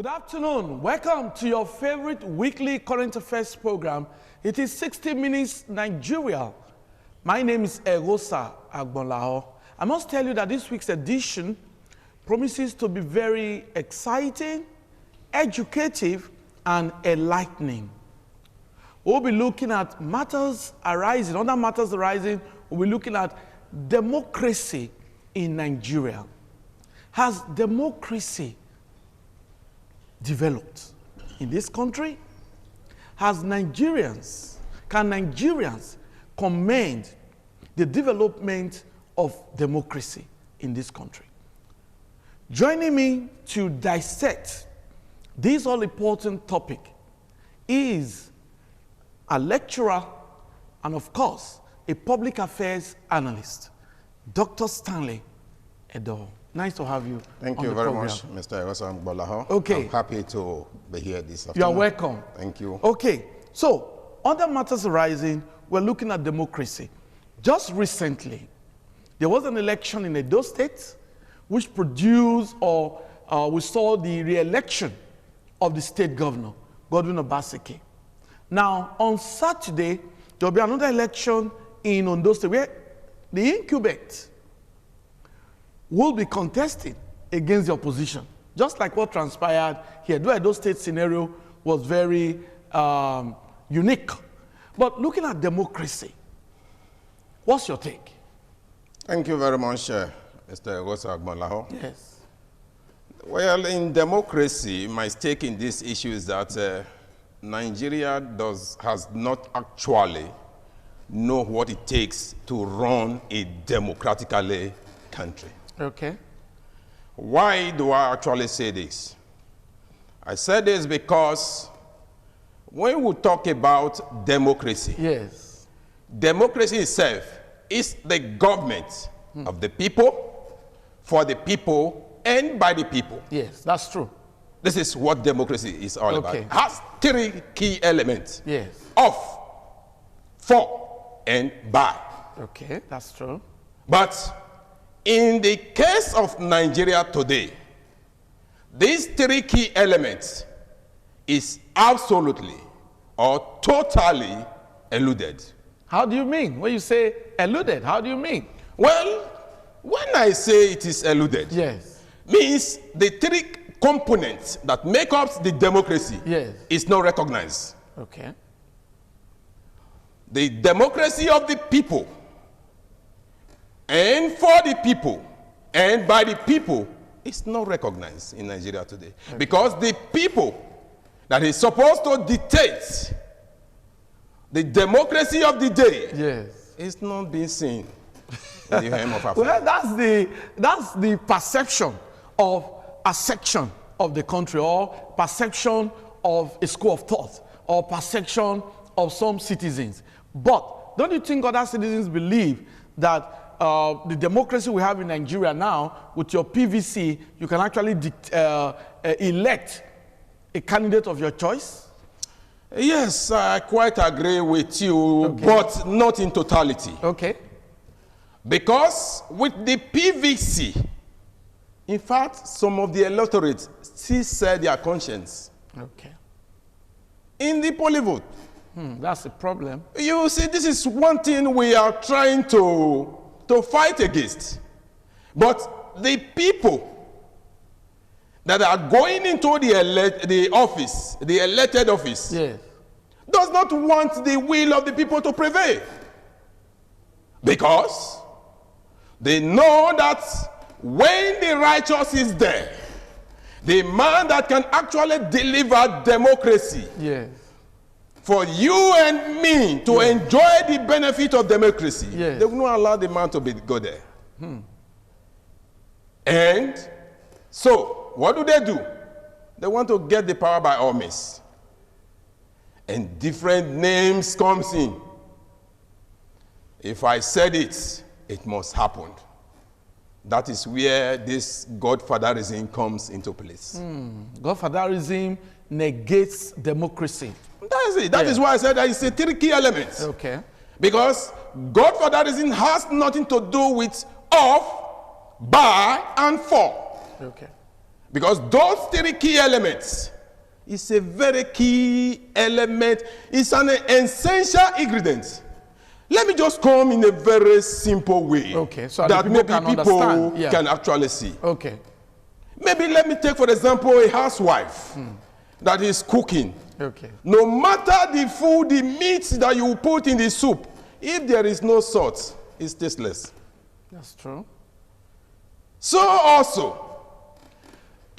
Good afternoon. Welcome to your favorite weekly current affairs program. It is 60 Minutes Nigeria. My name is Erosa Agbonlaho. I must tell you that this week's edition promises to be very exciting, educative, and enlightening. We'll be looking at matters arising. Other matters arising, we'll be looking at democracy in Nigeria. Has democracy developed in this country? Can Nigerians commend the development of democracy in this country? Joining me to dissect this all-important topic is a lecturer and, of course, a public affairs analyst, Dr. Stanley Edo. Nice to have you. Thank you very much, Mr. Erosa Agbonlaho. Okay. I'm happy to be here this afternoon. You are welcome. Thank you. Okay, so other matters arising, we're looking at democracy. Just recently, there was an election in Edo State which produced, we saw the re-election of the state governor, Godwin Obaseki. Now, on Saturday, there will be another election in Ondo State where the incumbent will be contesting against the opposition, just like what transpired here. The Edo State scenario was very unique. But looking at democracy, what's your take? Thank you very much, Mr. Erosa Agbonlaho. Yes. Well, in democracy, my stake in this issue is that Nigeria has not actually know what it takes to run a democratically country. Okay. Why do I actually say this? I say this because when we talk about democracy, yes, democracy itself is the government of the people, for the people, and by the people. Yes, that's true. This is what democracy is all about. It has three key elements. Yes. Of, for, and by. Okay, that's true. But in the case of Nigeria today, these three key elements is absolutely or totally eluded. How do you mean? When you say eluded, how do you mean? Well, when I say it is eluded, yes, means the three components that make up the democracy yes, is not recognized. okay. The democracy of the people, and for the people, and by the people, is not recognized in Nigeria today. Okay. Because the people that is supposed to dictate the democracy of the day, yes, is not being seen in the hem of Africa. Well, that's the perception of a section of the country, or perception of a school of thought, or perception of some citizens. But don't you think other citizens believe that the democracy we have in Nigeria now, with your PVC, you can actually elect a candidate of your choice? Yes, I quite agree with you, okay, but not in totality. Okay. Because with the PVC, in fact, some of the electorate still sell their conscience. Okay. In the polling vote. That's a problem. You see, this is one thing we are trying to fight against. But the people that are going into the office, the elected office, yes, does not want the will of the people to prevail. Because they know that when the righteous is there, the man that can actually deliver democracy, yes, for you and me to enjoy the benefit of democracy, yes, they will not allow the man to go there. And so, what do? They want to get the power by all means. And different names comes in. If I said it, it must happen. That is where this godfatherism comes into place. Godfatherism negates democracy. That is it. That is why I said that it's a three key elements. Okay. Because godfatherism has nothing to do with of, by, and for. Okay. Because those three key elements is a very key element. It's an essential ingredient. Let me just come in a very simple way. Okay, so that people maybe can people understand. Yeah. can actually see. Okay. Maybe let me take, for example, a housewife that is cooking. Okay. No matter the food, the meat that you put in the soup, if there is no salt, it's tasteless. That's true. So also,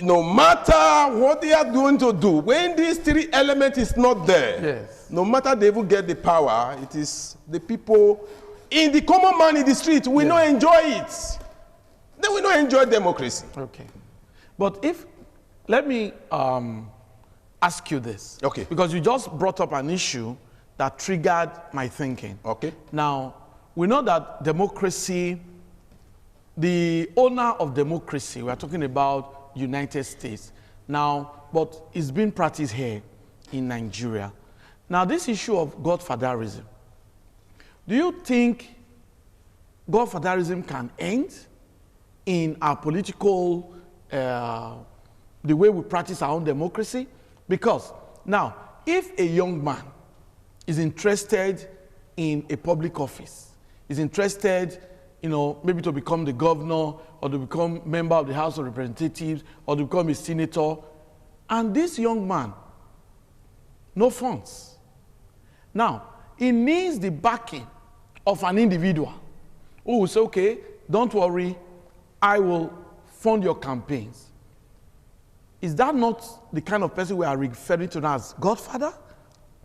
no matter what they are going to do, when these three elements is not there, Yes. no matter they will get the power, it is the people in the common man in the street will not enjoy it. They will not enjoy democracy. Okay. But let me ask you this. Okay. Because you just brought up an issue that triggered my thinking. Okay. Now, we know that democracy, the owner of democracy, we are talking about United States. Now, but it's being practiced here in Nigeria. Now, this issue of godfatherism, do you think godfatherism can end in our political, the way we practice our own democracy? Because now, if a young man is interested in a public office, is interested, maybe to become the governor or to become member of the House of Representatives or to become a senator, and this young man, no funds. Now, he needs the backing of an individual who will say, okay, don't worry, I will fund your campaigns. Is that not the kind of person we are referring to now as godfather?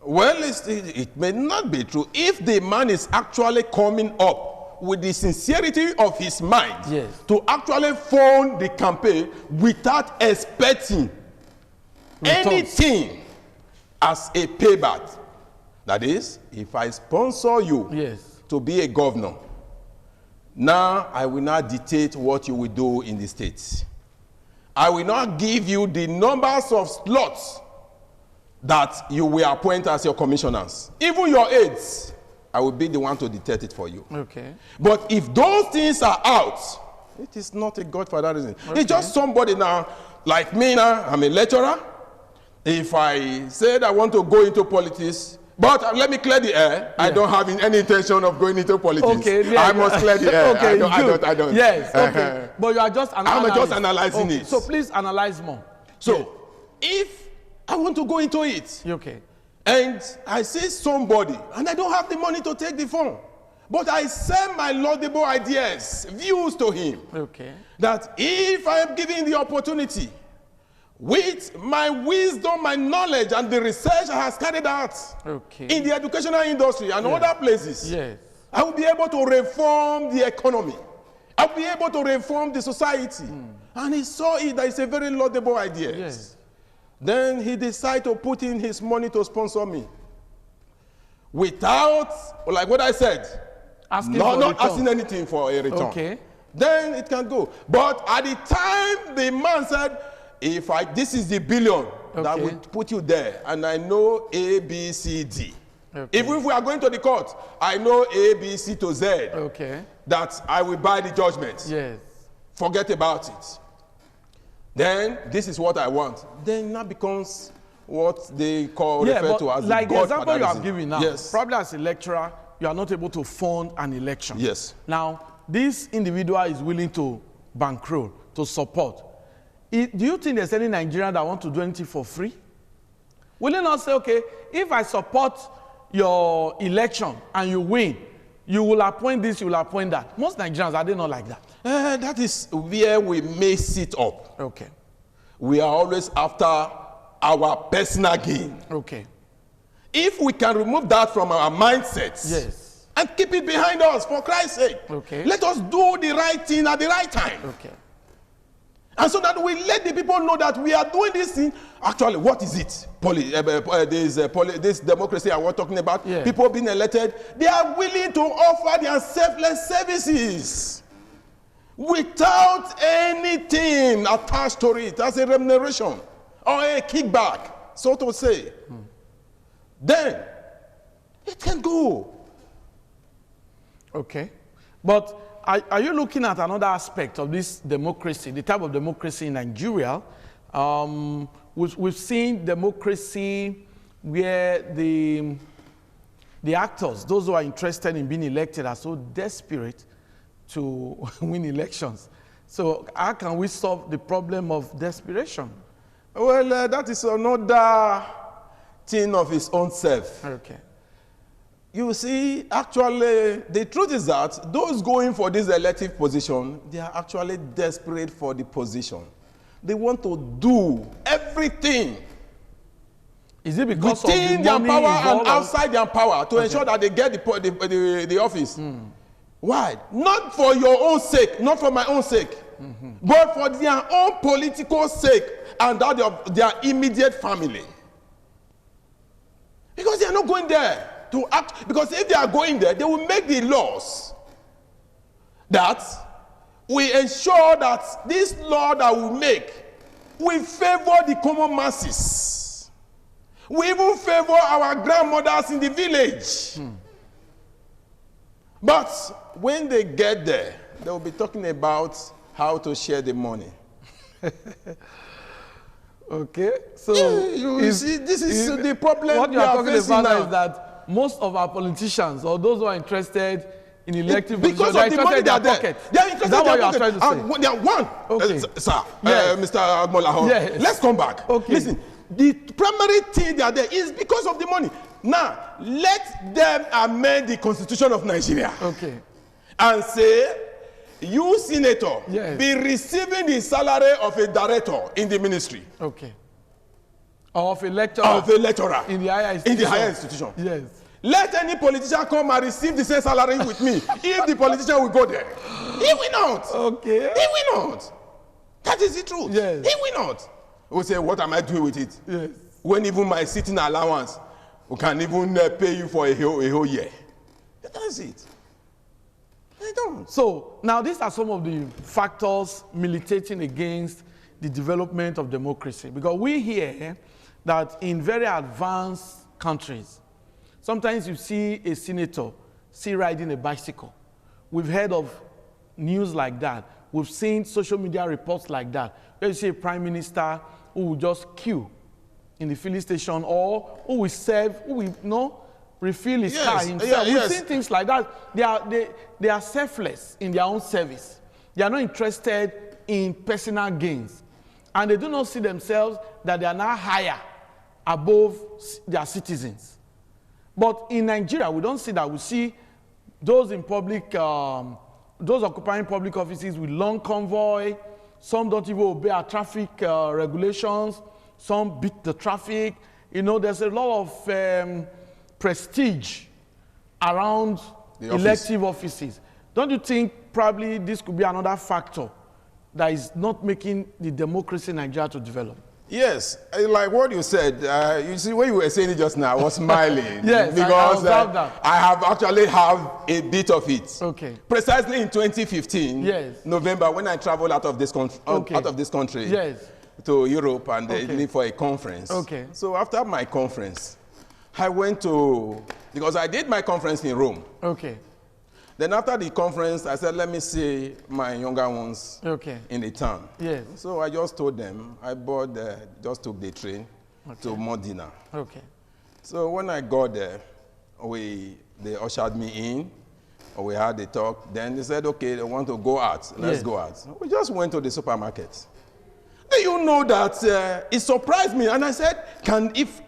Well, it may not be true. If the man is actually coming up with the sincerity of his mind Yes. to actually fund the campaign without expecting Returns. anything as a payback. That is, if I sponsor you Yes. to be a governor, now I will not dictate what you will do in the state. I will not give you the numbers of slots that you will appoint as your commissioners. Even your aides, I will be the one to dictate it for you. Okay. But if those things are out, it is not a godfatherism. Okay. It's just somebody now, like me now, I'm a lecturer. If I said I want to go into politics, but let me clear the air. I don't have any intention of going into politics. Okay, yeah, I must clear the air. Okay, I don't. Yes, okay. But you are just analyzing. I'm just analyzing it. So please analyze more. So, if I want to go into it, Okay. and I see somebody, and I don't have the money to take the phone, but I send my laudable ideas, views to him, Okay. that if I am given the opportunity, with my wisdom, my knowledge, and the research I have carried out Okay. in the educational industry and other places, Yes. I will be able to reform the economy. I will be able to reform the society. And he saw it that it's a very laudable idea. Yes. Then he decided to put in his money to sponsor me. Without, like what I said, Asking not for return. asking anything for a return. Okay. Then it can go. But at the time, the man said, this is the billion that Okay. will put you there, and I know A, B, C, D. Okay. Even if we are going to the court, I know A, B, C to Z, Okay. that I will buy the judgment. Yes. Forget about it. Then this is what I want. Then that becomes what they refer to as like the example you godfatherism. have given now, Yes. probably as a lecturer, you are not able to fund an election. Yes. Now, this individual is willing to bankroll, to support. Do you think there's any Nigerian that want to do anything for free? Will you not say, okay, if I support your election and you win, you will appoint this, you will appoint that? Most Nigerians, are they not like that? That is where we mess it up. Okay. We are always after our personal gain. Okay. If we can remove that from our mindsets, Yes. and keep it behind us, for Christ's sake, Okay. let us do the right thing at the right time. Okay. And so that we let the people know that we are doing this thing. Actually, what is it? This democracy I was talking about, Yeah. people being elected, they are willing to offer their selfless services without anything attached to it as a remuneration or a kickback, so to say. Then it can go. Okay. But are you looking at another aspect of this democracy, the type of democracy in Nigeria, We've seen democracy where the actors, those who are interested in being elected, are so desperate to win elections. So how can we solve the problem of desperation? Well, that is another thing of his own self. Okay. You see, actually, the truth is that those going for this elective position, they are actually desperate for the position. They want to do everything Is it because of within the their money power and involved? outside their power to ensure that they get the office. Why? Not for your own sake, not for my own sake, but for their own political sake and that of their immediate family. Because they are not going there to act, because if they are going there, they will make the laws that we ensure that this law that we make will favor the common masses. We even favor our grandmothers in the village. But when they get there, they will be talking about how to share the money. Okay, so You see, this is the problem what we you are are talking facing about now. is that most of our politicians or those who are interested in elective Because positions, of the money they are there. pocket. They are interested Is that in what their you are pocket. trying to say? And they are one. Okay. Sir, Yes. Mr. Agmola, Yes. let's come back. Okay. Listen, the primary thing they are there is because of the money. Now, let them amend the Constitution of Nigeria Okay. and say, you, senator, Yes. be receiving the salary of a director in the ministry, Okay. Of a lecturer of a lecturer in the higher in institution. the higher institution. Yes. Let any politician come and receive the same salary with me if the politician will go there. He will not. Okay. He will not. That is the truth. Yes. He will not. We will say, what am I doing with it? Yes. When even my sitting allowance, we can even pay you for a whole year. That's it. They don't. So now these are some of the factors militating against the development of democracy. Because we hear that in very advanced countries, sometimes you see a senator riding a bicycle. We've heard of news like that. We've seen social media reports like that, where you see a prime minister who will just queue in the filling station, or who will refill his car himself. We've seen things like that. They are selfless in their own service. They are not interested in personal gains. And they do not see themselves that they are now higher above their citizens. But in Nigeria, we don't see that. We see those in public, those occupying public offices with long convoy. Some don't even obey our traffic regulations. Some beat the traffic. You know, there's a lot of prestige around elective offices. Don't you think probably this could be another factor that is not making the democracy in Nigeria to develop? Yes, like what you said, you see, when you were saying it just now, I was smiling. Yes, because that. I have actually have a bit of it. Okay. Precisely in 2015, yes. November, when I traveled out of this country yes. to Europe and Italy for a conference. Okay. So after my conference, I went to, because I did my conference in Rome. Okay. Then after the conference, I said, let me see my younger ones in the town. Yes. So I just told them, I just took the train to Modena. Okay. So when I got there, they ushered me in, we had a talk. Then they said, okay, they want to go out. Let's go out. We just went to the supermarket. Do you know that it surprised me? And I said,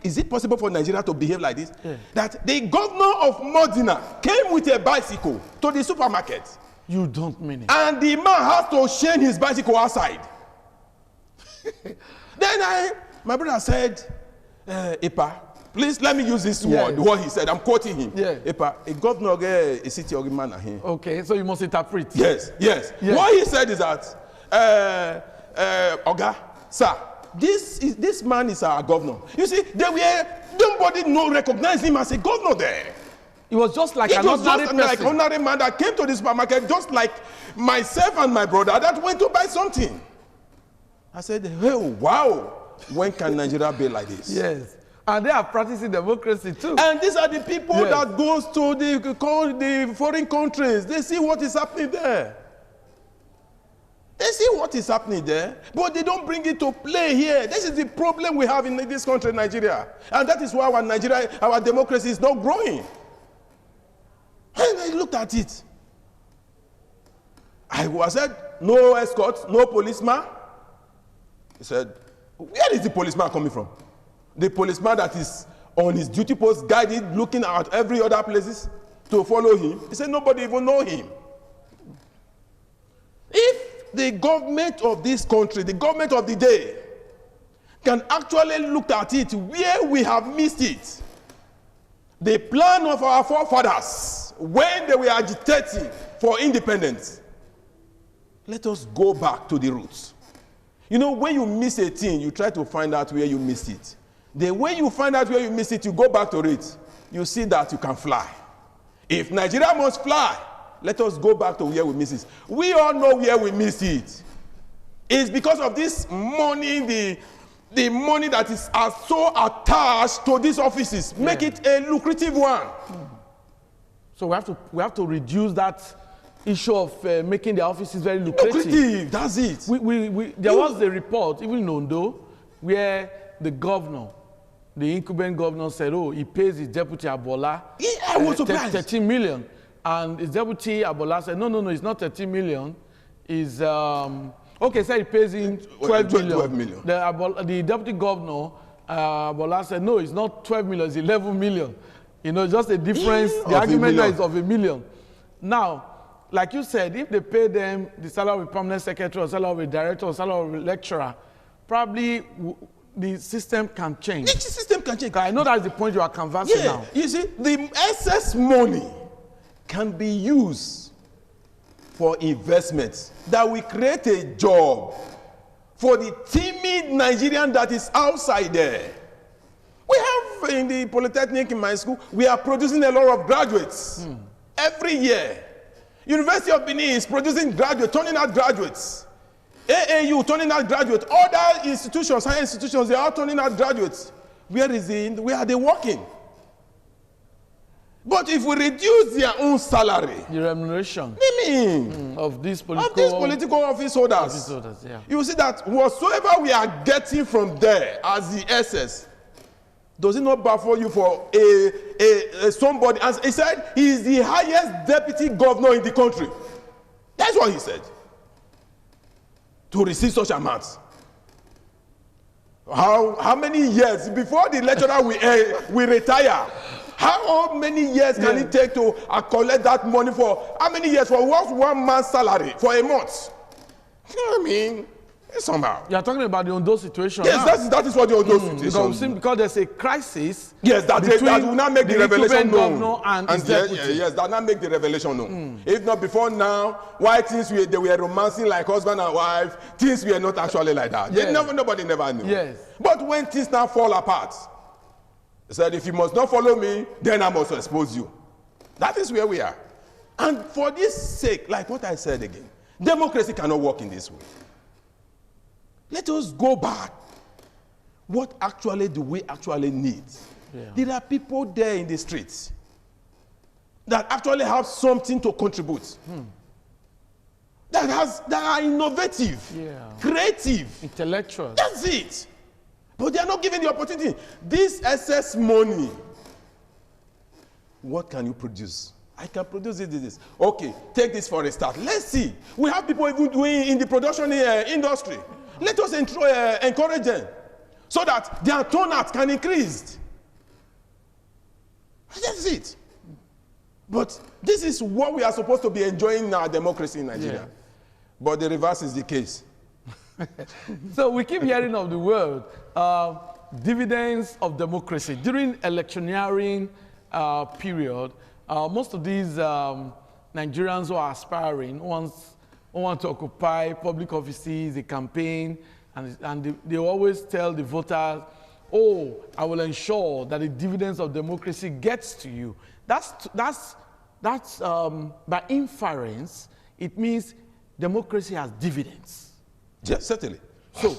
is it possible for Nigeria to behave like this? Yeah. That the governor of Modena came with a bicycle to the supermarket. You don't mean it. And the man has to chain his bicycle outside. Then my brother said, Epa, please let me use this word, what he said. I'm quoting him. Yeah. Epa, a governor, a city man here. Okay, so you must interpret. Yes. What he said is that, Oga, sir, this man is our governor. You see, nobody recognized him as a governor there. It was just like an ordinary man that came to the supermarket, just like myself and my brother that went to buy something. I said, hey, wow, when can Nigeria be like this? Yes. And they are practicing democracy too. And these are the people that goes to the foreign countries. They see what is happening there. They They see what is happening there, but they don't bring it to play here. This is the problem we have in this country, Nigeria. And that is why our democracy is not growing. And I looked at it. I said, no escort, no policeman. He said, where is the policeman coming from? The policeman that is on his duty post, guided, looking at every other places to follow him. He said, nobody even know him. If the government of this country, the government of the day, can actually look at it where we have missed it, the plan of our forefathers when they were agitating for independence, let us go back to the roots. You know, when you miss a thing, you try to find out where you missed it. The way you find out where you missed it, you go back to it. You see that you can fly. If Nigeria must fly, let us go back to where we missed it. We all know where we missed it. It's because of this money, the money that is so attached to these offices. Make it a lucrative one. So we have to reduce that issue of making the offices very lucrative. That's it. There was a report, even in Ondo, where the governor, the incumbent governor, said, oh, he pays his deputy Abola I was surprised. 13 million. And his deputy Abola said, no, it's not 13 million. It's, okay, so he pays him 12 million. 12 million. The deputy governor, Abola said, no, it's not 12 million, it's 11 million. You know, just a difference. The argument is of a million. Now, like you said, if they pay them the salary of a permanent secretary or salary of a director or salary of a lecturer, probably the system can change. The system can change. I know that's the point you are canvassing now. You see, the excess money can be used for investments that will create a job for the timid Nigerian that is outside there. We have in the Polytechnic in my school, we are producing a lot of graduates every year. University of Benin is producing graduates, turning out graduates. AAU turning out graduates. Other institutions, higher institutions, they are turning out graduates. Where are they working? But if we reduce their own salary, the remuneration of these political office holders, you see that whatsoever we are getting from there as the SS, does it not baffle you for somebody? As he said, he is the highest deputy governor in the country. That's what he said. To receive such amounts. How many years before the lecturer will retire? How many years can it take to collect that money for? How many years for what's one man's salary for a month? You know what I mean? Somehow. You are talking about the Ondo situation. Yes, that is what the Ondo situation is. Because there's a crisis. Yes, that will not make the revelation known. And yes, that will not make the revelation known. If not before now, why things they were romancing like husband and wife, things were not actually like that. Yes. Nobody never knew. Yes. But when things now fall apart, he said, if you must not follow me, then I must expose you. That is where we are. And for this sake, like what I said again, democracy cannot work in this way. Let us go back. What actually do we actually need? There are people there in the streets that actually have something to contribute. That are innovative, creative, intellectual. That's it. But they are not given the opportunity. This excess money, what can you produce? I can produce this. Okay, take this for a start. Let's see. We have people even doing in the production industry. Let us encourage them so that their turnout can increase. That's it. But this is what we are supposed to be enjoying in our democracy in Nigeria. But the reverse is the case. So we keep hearing of the word dividends of democracy. During electioneering period, most of these Nigerians who are aspiring want to occupy public offices, a campaign, and they always tell the voters, oh, I will ensure that the dividends of democracy gets to you. That's by inference, it means democracy has dividends. Yes, certainly. So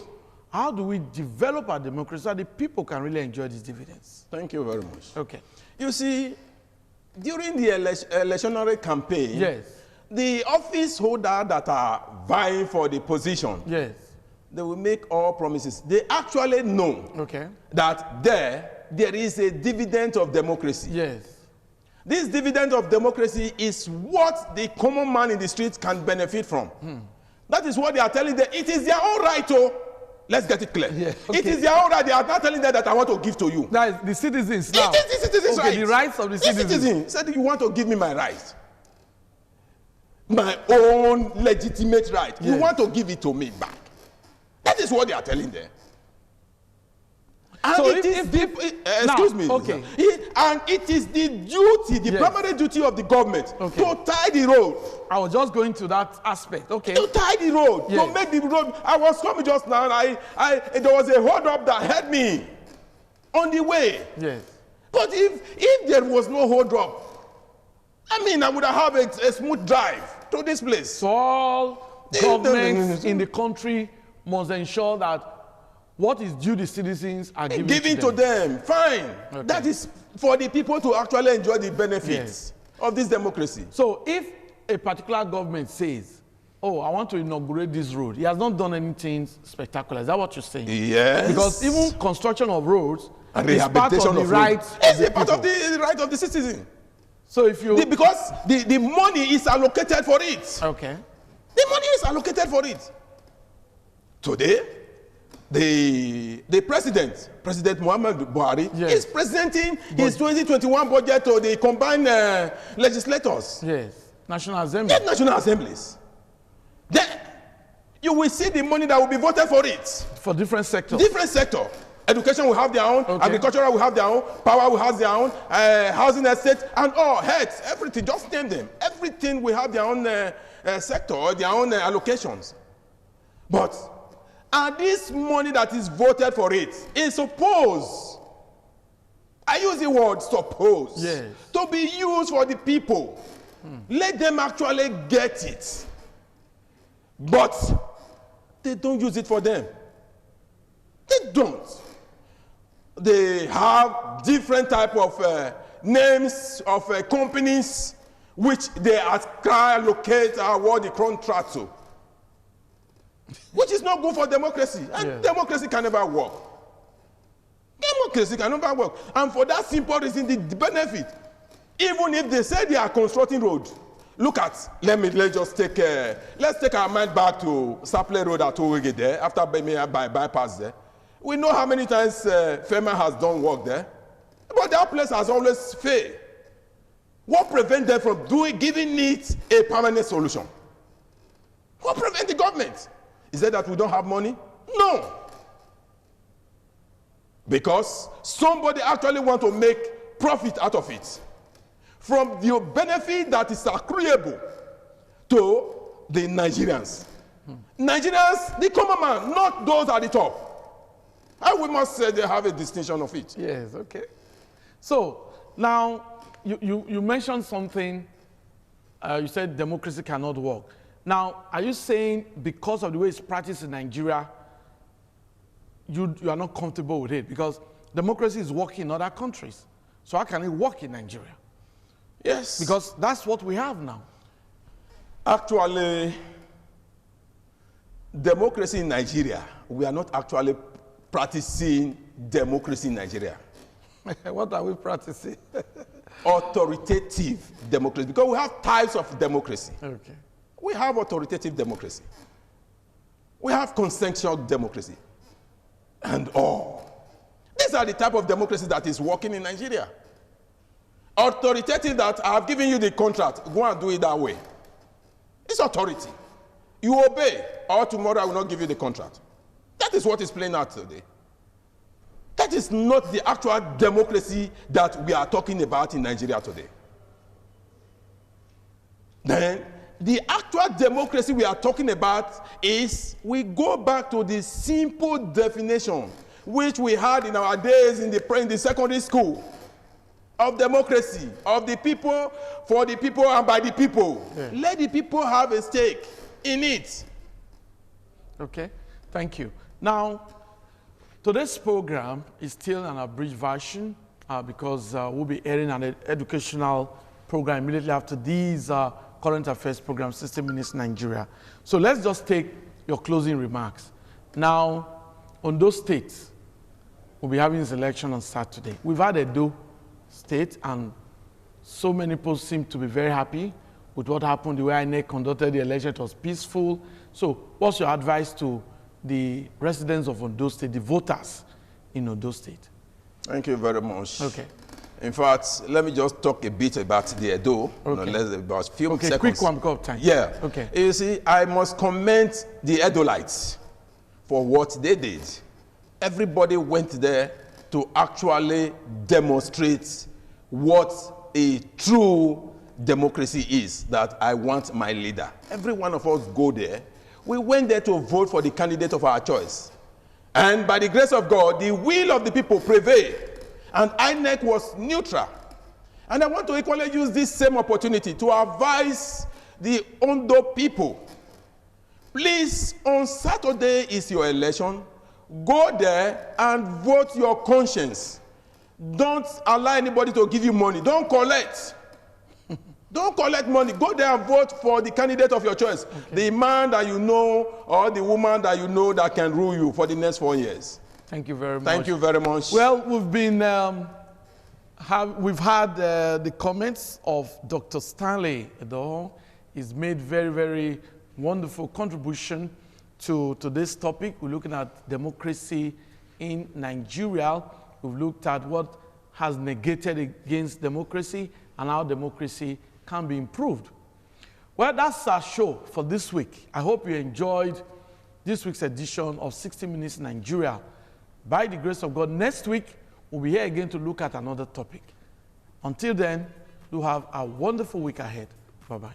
how do we develop our democracy so that the people can really enjoy these dividends? Thank you very much. Okay. You see, during the electionary campaign, the office holder that are vying for the position, Yes. they will make all promises. They actually know Okay. that there is a dividend of democracy. Yes. This dividend of democracy is what the common man in the streets can benefit from. That is what they are telling them. It is their own right to. Let's get it clear. Yeah, It okay. is their own right. They are not telling them that I want to give to you. That is the citizens now. It is the citizens' Okay, right. the rights of the citizens. citizen said you want to give me my right. My own legitimate right. You Yes. want to give it to me back. That is what they are telling them. And So it is excuse me. okay. Sir. And it is the duty, the Yes. primary duty of the government Okay. to tie the road. I was just going to that aspect. Okay. To tie the road, Yes. to make the road. I was coming just now, and there was a hold up that had me on the way. Yes. But if there was no hold up, I mean, I would have a smooth drive to this place. So all governments in the country must ensure that what is due the citizens are given Giving to to them. them, fine. Okay. That is for the people to actually enjoy the benefits Yes. of this democracy. So if a particular government says, oh, I want to inaugurate this road, he has not done anything spectacular. Is that what you're saying? Yes. Because even construction of roads and is part of the rights It's of a the part of people. the right of the citizen. So if you... Because the money is allocated for it. Okay. The money is allocated for it. Today, the president, President Muhammad Buhari, Yes. is presenting his 2021 budget to the combined legislators, Yes. National Assembly. the national assemblies. Then you will see the money that will be voted for it. For different sectors. Different sector. Education will have their own, Okay. agricultural will have their own, power will have their own, housing estate, and all, health, everything, just name them. Everything will have their own sector or their own allocations. But, and this money that is voted for it is supposed, I use the word suppose, Yes. to be used for the people. Let them actually get it. But they don't use it for them. They don't. They have different type of names of companies which they ascribe, locate, award the contract to, which is not good for democracy. And Yeah. democracy can never work. Democracy can never work. And for that simple reason, the benefit, even if they say they are constructing road, look at, let's just take, let's take our mind back to Saple Road at Owege there, after by bypass there. We know how many times FEMA has done work there, but that place has always failed. What prevents them from giving it a permanent solution? What prevents the government? Is it that we don't have money? No. Because somebody actually wants to make profit out of it. From the benefit that is accruable to the Nigerians. Nigerians, the common man, not those at the top. And we must say they have a distinction of it. Yes, okay. So now you mentioned something, you said democracy cannot work. Now, are you saying because of the way it's practiced in Nigeria, you are not comfortable with it? Because democracy is working in other countries. So how can it work in Nigeria? Yes. Because that's what we have now. Actually, democracy in Nigeria, we are not actually practicing democracy in Nigeria. What are we practicing? Authoritative democracy. Because we have types of democracy. Okay. We have authoritative democracy. We have consensual democracy. And all. These are the type of democracy that is working in Nigeria. Authoritative, that I have given you the contract, go and do it that way. It's authority. You obey, or tomorrow I will not give you the contract. That is what is playing out today. That is not the actual democracy that we are talking about in Nigeria today. Then, the actual democracy we are talking about is, we go back to the simple definition which we had in our days in the secondary school of democracy, of the people, for the people, and by the people. Yeah. Let the people have a stake in it. Okay, thank you. Now, today's program is still an abridged version because we'll be airing an educational program immediately after these current affairs program, 60 Minutes Nigeria. So let's just take your closing remarks. Now, Ondo State will be having its election on Saturday. We've had Edo State, and so many people seem to be very happy with what happened, the way INEC conducted the election. It was peaceful. So what's your advice to the residents of Ondo State, the voters in Ondo State? Thank you very much. Okay. In fact, let me just talk a bit about the Edo. Okay. Less about a few seconds. Quick one, because of time. Yeah. Okay. You see, I must commend the Edolites for what they did. Everybody went there to actually demonstrate what a true democracy is, that I want my leader. Every one of us go there. We went there to vote for the candidate of our choice. And by the grace of God, the will of the people prevailed. And INEC was neutral. And I want to equally use this same opportunity to advise the Ondo people. Please, on Saturday is your election. Go there and vote your conscience. Don't allow anybody to give you money. Don't collect. Don't collect money. Go there and vote for the candidate of your choice. Okay. The man that you know or the woman that you know that can rule you for the next 4 years. Thank you very much. Thank you very much. Well, we've had the comments of Dr. Stanley Edoho. He's made very, very wonderful contribution to this topic. We're looking at democracy in Nigeria. We've looked at what has negated against democracy and how democracy can be improved. Well, that's our show for this week. I hope you enjoyed this week's edition of 60 Minutes Nigeria. By the grace of God, next week, we'll be here again to look at another topic. Until then, do have a wonderful week ahead. Bye-bye.